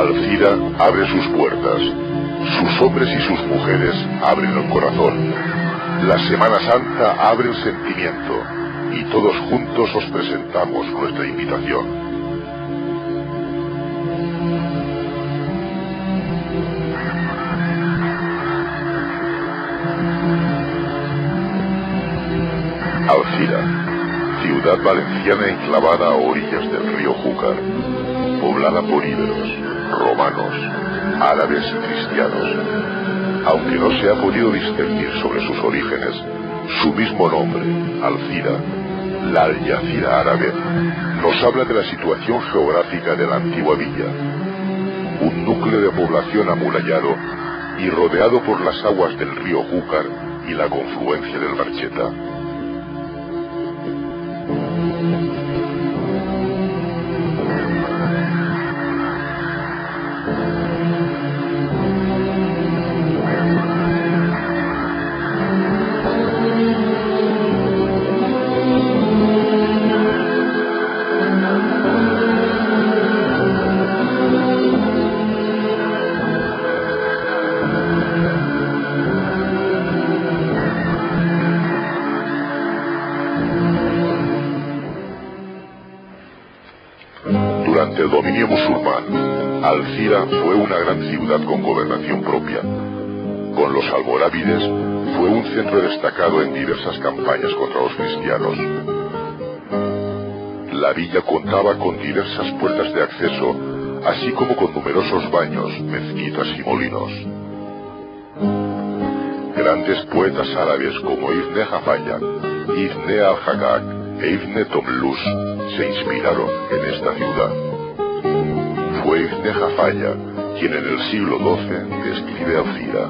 Alcira abre sus puertas, sus hombres y sus mujeres abren el corazón. La Semana Santa abre el sentimiento y todos juntos os presentamos nuestra invitación. Alcira, ciudad valenciana enclavada a orillas del río Júcar, poblada por íberos, romanos, árabes y cristianos. Aunque no se ha podido discernir sobre sus orígenes, su mismo nombre, Alcira, la Al-Yacira árabe, nos habla de la situación geográfica de la antigua villa, un núcleo de población amurallado y rodeado por las aguas del río Júcar y la confluencia del Barcheta. Durante el dominio musulmán, Alcira fue una gran ciudad con gobernación propia. Con los almorávides, fue un centro destacado en diversas campañas contra los cristianos. La villa contaba con diversas puertas de acceso, así como con numerosos baños, mezquitas y molinos. Grandes poetas árabes como Ibn Jafaya, Ibn al-Hajjaj e Ibn Tomlus se inspiraron en esta ciudad. Fue Ibn Jafaya quien en el siglo XII describe Alcira.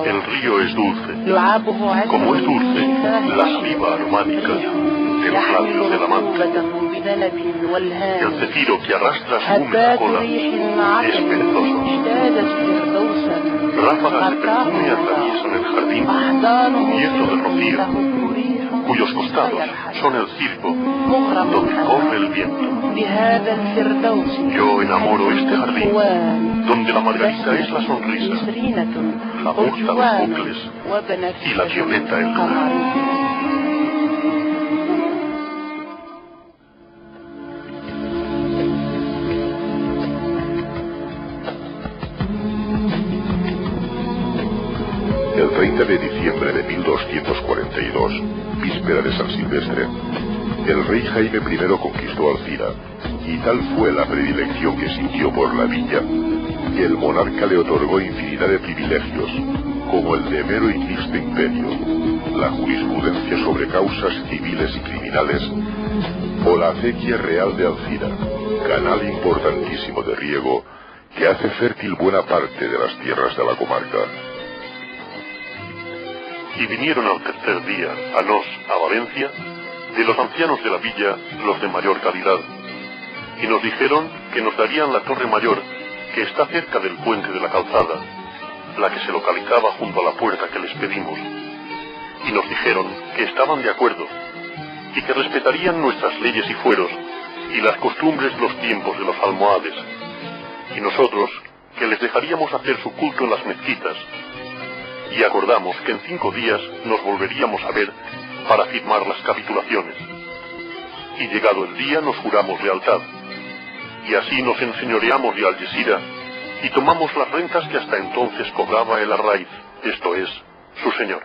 El río es dulce, como es dulce la saliva aromática de los labios del amante. El cefiro que arrastra su húmeda cola es perezoso. Ráfagas de perfume atraviesan el jardín, lleno de rocío, cuyos costados son el circo donde corre el viento. Yo enamoro este jardín, donde la margarita es la sonrisa, la murta los bucles y la violeta el lunar. El 30 de diciembre de 1242, víspera de San Silvestre, el rey Jaime I conquistó Alcira, y tal fue la predilección que sintió por la villa, que el monarca le otorgó infinidad de privilegios, como el de mero y mixto imperio, la jurisprudencia sobre causas civiles y criminales, o la acequia real de Alcira, canal importantísimo de riego que hace fértil buena parte de las tierras de la comarca. Y vinieron al tercer día a nos, a Valencia, de los ancianos de la villa, los de mayor calidad, y nos dijeron que nos darían la torre mayor, que está cerca del puente de la calzada, la que se localizaba junto a la puerta que les pedimos, y nos dijeron que estaban de acuerdo, y que respetarían nuestras leyes y fueros, y las costumbres de los tiempos de los almohades, y nosotros que les dejaríamos hacer su culto en las mezquitas, y acordamos que en 5 días nos volveríamos a ver para firmar las capitulaciones. Y llegado el día nos juramos lealtad, y así nos enseñoreamos de Algeciras y tomamos las rentas que hasta entonces cobraba el Arraiz, esto es, su señor.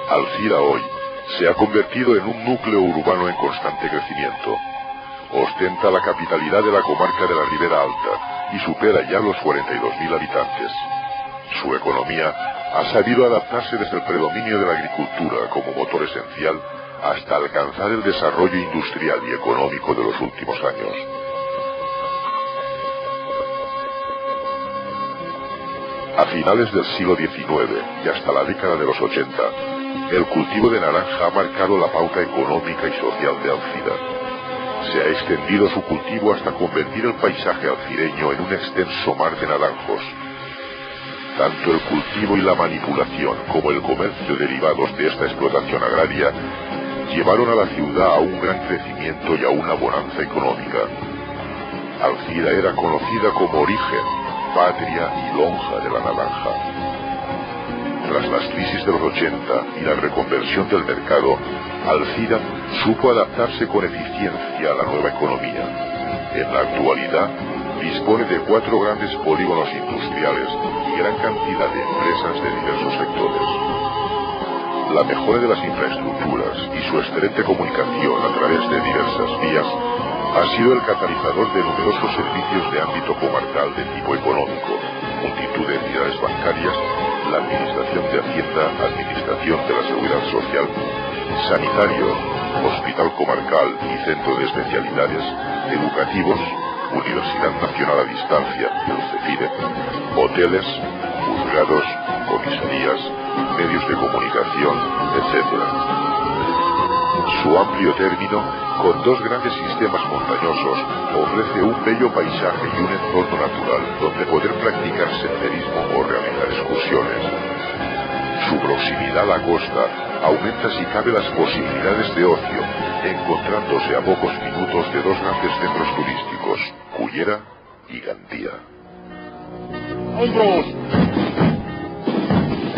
Alcira hoy se ha convertido en un núcleo urbano en constante crecimiento. Ostenta la capitalidad de la comarca de la Ribera Alta y supera ya los 42.000 habitantes. Su economía ha sabido adaptarse desde el predominio de la agricultura como motor esencial hasta alcanzar el desarrollo industrial y económico de los últimos años. A finales del siglo XIX y hasta la década de los 80, el cultivo de naranja ha marcado la pauta económica y social de Alcira. Se ha extendido su cultivo hasta convertir el paisaje alcireño en un extenso mar de naranjos. Tanto el cultivo y la manipulación como el comercio derivados de esta explotación agraria llevaron a la ciudad a un gran crecimiento y a una bonanza económica. Alcira era conocida como origen, patria y lonja de la naranja. Tras las crisis de los 80 y la reconversión del mercado, Alcira supo adaptarse con eficiencia a la nueva economía. En la actualidad, dispone de 4 grandes polígonos industriales y gran cantidad de empresas de diversos sectores. La mejora de las infraestructuras y su excelente comunicación a través de diversas vías ha sido el catalizador de numerosos servicios de ámbito comarcal de tipo económico, multitud de entidades bancarias, la Administración de Hacienda, Administración de la Seguridad Social, sanitario, hospital comarcal y centro de especialidades, educativos, Universidad Nacional a Distancia, el CEFIDE, hoteles, juzgados, comisarías, medios de comunicación, etc. Su amplio término, con 2 grandes sistemas montañosos, ofrece un bello paisaje y un entorno natural donde poder practicar senderismo o realizar excursiones. Su proximidad a la costa aumenta si cabe las posibilidades de ocio, encontrándose a pocos minutos de 2 grandes centros turísticos, Cullera y Gandía. ¡Hombros!